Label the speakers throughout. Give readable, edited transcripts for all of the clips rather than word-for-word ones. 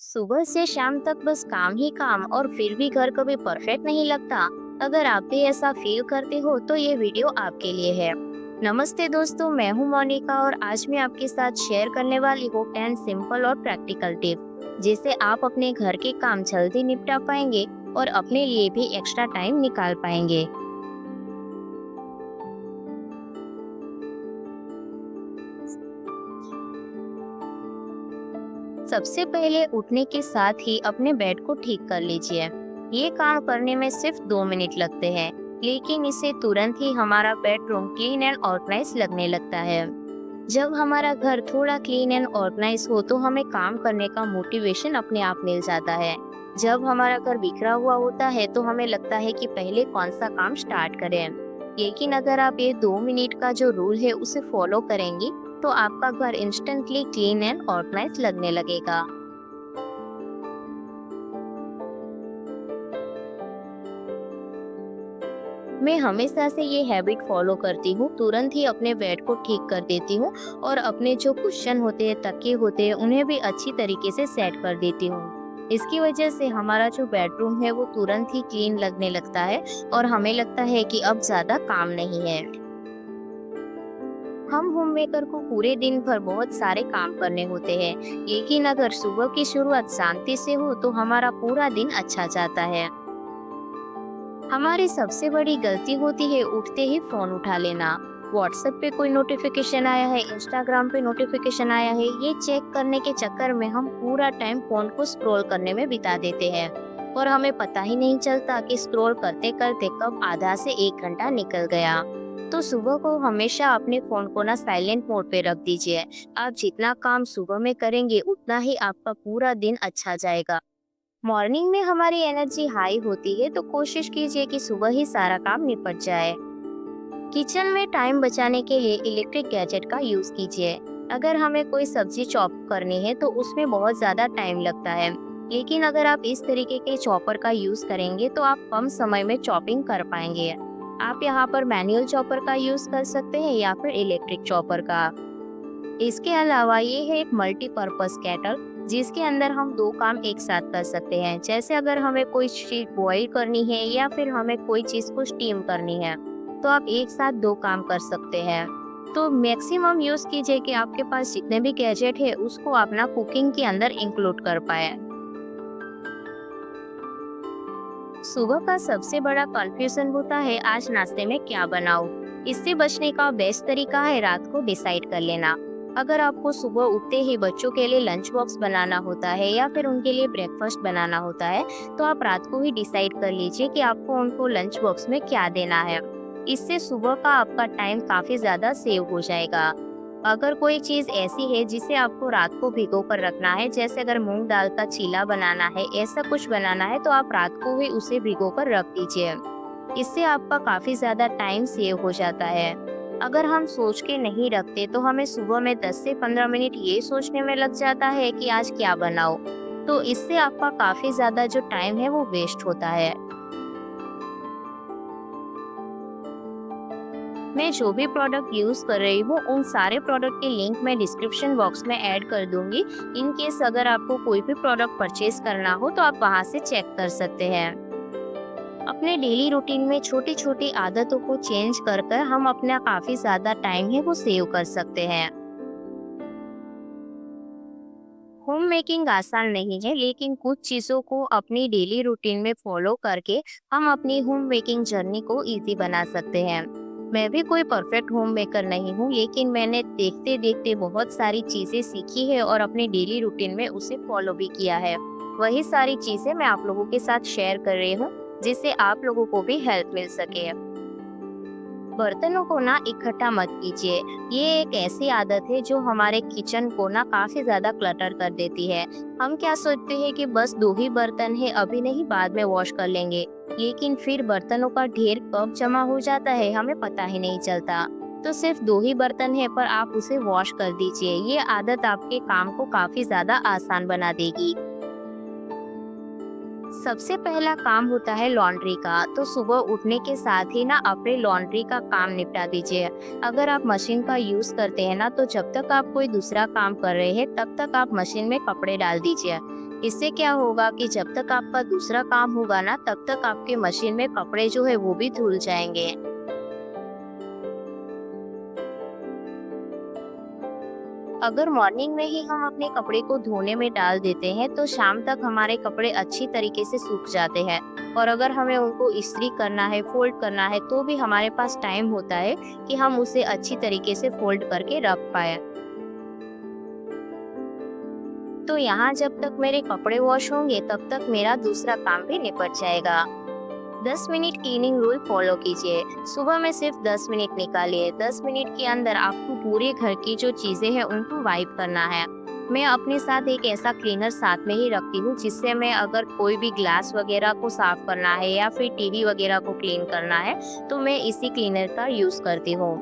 Speaker 1: सुबह से शाम तक बस काम ही काम और फिर भी घर कभी परफेक्ट नहीं लगता। अगर आप भी ऐसा फील करते हो तो ये वीडियो आपके लिए है। नमस्ते दोस्तों, मैं हूं मोनिका और आज मैं आपके साथ शेयर करने वाली हूँ 10 सिंपल और प्रैक्टिकल टिप जिससे आप अपने घर के काम जल्दी निपटा पाएंगे और अपने लिए भी एक्स्ट्रा टाइम निकाल पाएंगे। सबसे पहले उठने के साथ ही अपने बेड को ठीक कर लीजिए। ये काम करने में सिर्फ 2 मिनट लगते हैं, लेकिन इससे तुरंत ही हमारा बेडरूम क्लीन एंड ऑर्गेनाइज लगने लगता है। जब हमारा घर थोड़ा क्लीन एंड ऑर्गेनाइज हो तो हमें काम करने का मोटिवेशन अपने आप मिल जाता है। जब हमारा घर बिखरा हुआ होता है तो हमें लगता है कि पहले कौन सा काम स्टार्ट करें। लेकिन अगर आप ये 2 मिनट का जो रूल है उसे फॉलो करेंगी तो आपका घर इंस्टेंटली क्लीन एंड ऑर्गेनाइज लगने लगेगा। मैं हमेशा से ये हैबिट फॉलो करती हूँ, तुरंत ही अपने बेड को ठीक कर देती हूँ और अपने जो कुशन होते हैं, तकिए होते हैं, उन्हें भी अच्छी तरीके से सेट कर देती हूँ। इसकी वजह से हमारा जो बेडरूम है वो तुरंत ही क्लीन लगने लगता है और हमें लगता है कि अब ज्यादा काम नहीं है। हम होममेकर को पूरे दिन भर बहुत सारे काम करने होते हैं, लेकिन अगर सुबह की शुरुआत शांति से हो तो हमारा पूरा दिन अच्छा जाता है। हमारी सबसे बड़ी गलती होती है उठते ही फोन उठा लेना। व्हाट्सएप पे कोई नोटिफिकेशन आया है, इंस्टाग्राम पे नोटिफिकेशन आया है, ये चेक करने के चक्कर में हम पूरा टाइम फोन को स्क्रॉल करने में बिता देते हैं और हमें पता ही नहीं चलता कि स्क्रॉल करते करते कब आधा से 1 घंटा निकल गया। तो सुबह को हमेशा अपने फोन को ना साइलेंट मोड पे रख दीजिए। आप जितना काम सुबह में करेंगे उतना ही आपका पूरा दिन अच्छा जाएगा। मॉर्निंग में हमारी एनर्जी हाई होती है तो कोशिश कीजिए कि सुबह ही सारा काम निपट जाए। किचन में टाइम बचाने के लिए इलेक्ट्रिक गैजेट का यूज कीजिए। अगर हमें कोई सब्जी चॉप करनी है तो उसमें बहुत ज्यादा टाइम लगता है, लेकिन अगर आप इस तरीके के चॉपर का यूज करेंगे तो आप कम समय में चॉपिंग कर पाएंगे। आप यहाँ पर मैनुअल चॉपर का यूज कर सकते हैं या फिर इलेक्ट्रिक चॉपर का। इसके अलावा ये है एक मल्टीपर्पज केटल जिसके अंदर हम दो काम एक साथ कर सकते हैं। जैसे अगर हमें कोई चीज बॉईल करनी है या फिर हमें कोई चीज को स्टीम करनी है तो आप एक साथ दो काम कर सकते हैं। तो मैक्सिमम यूज कीजिए कि आपके पास जितने भी गैजेट है उसको अपना कुकिंग के अंदर इंक्लूड कर पाए। सुबह का सबसे बड़ा कंफ्यूजन होता है आज नाश्ते में क्या बनाऊं। इससे बचने का बेस्ट तरीका है रात को डिसाइड कर लेना। अगर आपको सुबह उठते ही बच्चों के लिए लंच बॉक्स बनाना होता है या फिर उनके लिए ब्रेकफास्ट बनाना होता है तो आप रात को ही डिसाइड कर लीजिए कि आपको उनको लंच बॉक्स में क्या देना है। इससे सुबह का आपका टाइम काफी ज्यादा सेव हो जाएगा। अगर कोई चीज ऐसी है जिसे आपको रात को भिगो कर रखना है, जैसे अगर मूंग दाल का चीला बनाना है, ऐसा कुछ बनाना है तो आप रात को ही उसे भिगो कर रख दीजिए। इससे आपका काफी ज्यादा टाइम सेव हो जाता है। अगर हम सोच के नहीं रखते तो हमें सुबह में 10 से 15 मिनट ये सोचने में लग जाता है कि आज क्या बनाओ। तो इससे आपका काफी ज्यादा जो टाइम है वो वेस्ट होता है। मैं जो भी प्रोडक्ट यूज कर रही हूँ उन सारे प्रोडक्ट के लिंक मैं डिस्क्रिप्शन बॉक्स में ऐड कर दूंगी। इन केस अगर आपको कोई भी प्रोडक्ट परचेज करना हो तो आप वहां से चेक कर सकते हैं। अपने डेली रूटीन में छोटी छोटी आदतों को चेंज कर कर हम अपना काफी ज्यादा टाइम है वो सेव कर सकते हैं। होम मेकिंग आसान नहीं है, लेकिन कुछ चीजों को अपनी डेली रूटीन में फॉलो करके हम अपनी होम मेकिंग जर्नी को इजी बना सकते हैं। मैं भी कोई परफेक्ट होम मेकर नहीं हूँ, लेकिन मैंने देखते देखते बहुत सारी चीजें सीखी है और अपने डेली रूटीन में उसे फॉलो भी किया है। वही सारी चीजें मैं आप लोगों के साथ शेयर कर रही हूँ जिससे आप लोगों को भी हेल्प मिल सके। बर्तनों को ना इकट्ठा मत कीजिए। ये एक ऐसी आदत है जो हमारे किचन को ना काफी ज्यादा क्लटर कर देती है। हम क्या सोचते हैं कि बस दो ही बर्तन है, अभी नहीं बाद में वॉश कर लेंगे, लेकिन फिर बर्तनों का ढेर कब जमा हो जाता है हमें पता ही नहीं चलता। तो सिर्फ दो ही बर्तन है पर आप उसे वॉश कर दीजिए। ये आदत आपके काम को काफी ज्यादा आसान बना देगी। सबसे पहला काम होता है लॉन्ड्री का। तो सुबह उठने के साथ ही ना अपने लॉन्ड्री का काम निपटा दीजिए। अगर आप मशीन का यूज करते हैं ना तो जब तक आप कोई दूसरा काम कर रहे हैं तब तक आप मशीन में कपड़े डाल दीजिए। इससे क्या होगा कि जब तक आपका दूसरा काम होगा ना, तब तक आपके मशीन में कपड़े जो है वो भी धुल जाएंगे। अगर मॉर्निंग में ही हम अपने कपड़े को धोने में डाल देते हैं तो शाम तक हमारे कपड़े अच्छी तरीके से सूख जाते हैं। और अगर हमें उनको इस्त्री करना है, फोल्ड करना है, तो भी हमारे पास टाइम होता है कि हम उसे अच्छी तरीके से फोल्ड करके रख पाए। तो यहाँ जब तक मेरे कपड़े वॉश होंगे तब तक मेरा दूसरा काम भी निपट जाएगा। 10 मिनट क्लीनिंग रूल फॉलो कीजिए। सुबह में सिर्फ 10 मिनट निकालिए। 10 मिनट के अंदर आपको पूरे घर की जो चीजें हैं उनको वाइप करना है। मैं अपने साथ एक ऐसा क्लीनर साथ में ही रखती हूँ, जिससे मैं अगर कोई भी ग्लास वगैरह को साफ करना है या फिर टीवी वगैरह को क्लीन करना है तो मैं इसी क्लीनर का यूज करती हूँ।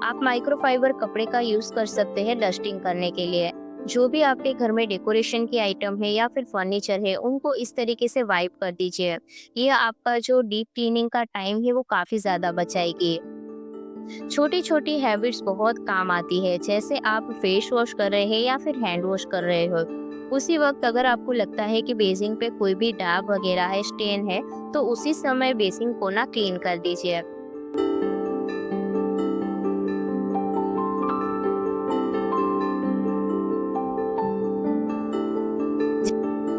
Speaker 1: आप माइक्रोफाइबर कपड़े का यूज कर सकते हैं डस्टिंग करने के लिए। जो भी आपके घर में डेकोरेशन की आइटम है या फिर फर्नीचर है, उनको इस तरीके से वाइप कर दीजिए। ये आपका जो डीप क्लीनिंग का टाइम है वो काफी ज्यादा बचाएगी। छोटी छोटी हैबिट्स बहुत काम आती है, जैसे आप फेस वॉश कर रहे हैं या फिर हैंड वॉश कर रहे हो, उसी वक्त अगर आपको लगता है कि बेसिन पे कोई भी दाग वगैरह है, स्टेन है, तो उसी समय बेसिन को ना क्लीन कर दीजिए।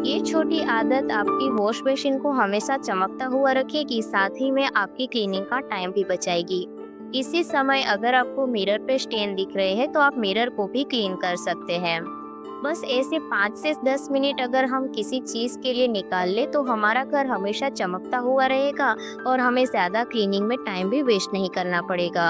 Speaker 1: ये छोटी आदत आपकी वॉश बेसिन को हमेशा चमकता हुआ रखेगी, साथ ही में आपकी क्लीनिंग का टाइम भी बचाएगी। इसी समय अगर आपको मिरर पे स्टेन दिख रहे हैं तो आप मिरर को भी क्लीन कर सकते हैं। बस ऐसे 5 से 10 मिनट अगर हम किसी चीज के लिए निकाल ले तो हमारा घर हमेशा चमकता हुआ रहेगा और हमें ज्यादा क्लीनिंग में टाइम भी वेस्ट नहीं करना पड़ेगा।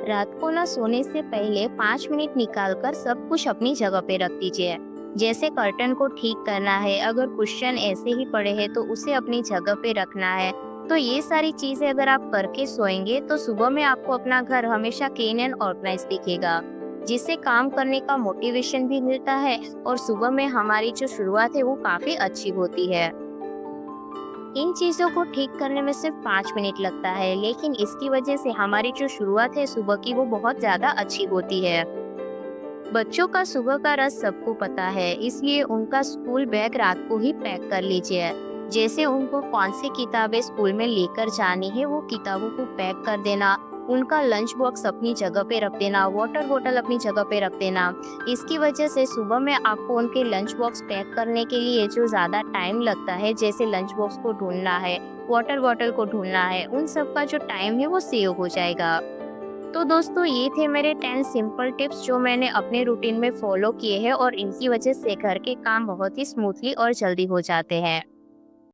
Speaker 1: रात को ना सोने से पहले 5 मिनट निकाल कर सब कुछ अपनी जगह पे रख दीजिए। जैसे कर्टन को ठीक करना है, अगर कुशन ऐसे ही पड़े हैं तो उसे अपनी जगह पे रखना है। तो ये सारी चीजें अगर आप करके सोएंगे तो सुबह में आपको अपना घर हमेशा क्लीन एंड ऑर्गेनाइज दिखेगा, जिससे काम करने का मोटिवेशन भी मिलता है और सुबह में हमारी जो शुरुआत है वो काफी अच्छी होती है। इन चीजों को ठीक करने में सिर्फ 5 मिनट लगता है, लेकिन इसकी वजह से हमारी जो शुरुआत है सुबह की वो बहुत ज्यादा अच्छी होती है। बच्चों का सुबह का रस सबको पता है, इसलिए उनका स्कूल बैग रात को ही पैक कर लीजिए। जैसे उनको कौन सी किताबें स्कूल में लेकर जानी है वो किताबों को पैक कर देना, उनका लंच बॉक्स अपनी जगह पे रख देना, वाटर बोतल अपनी जगह पे रख देना। इसकी वजह से सुबह में आपको उनके लंच बॉक्स पैक करने के लिए जो ज़्यादा टाइम लगता है, जैसे लंच बॉक्स को ढूंढना है, वाटर बॉटल को ढूंढना है, उन सब का जो टाइम है वो सेव हो जाएगा। तो दोस्तों, ये थे मेरे 10 सिंपल टिप्स जो मैंने अपने रूटीन में फॉलो किए हैं और इनकी वजह से घर के काम बहुत ही स्मूथली और जल्दी हो जाते हैं।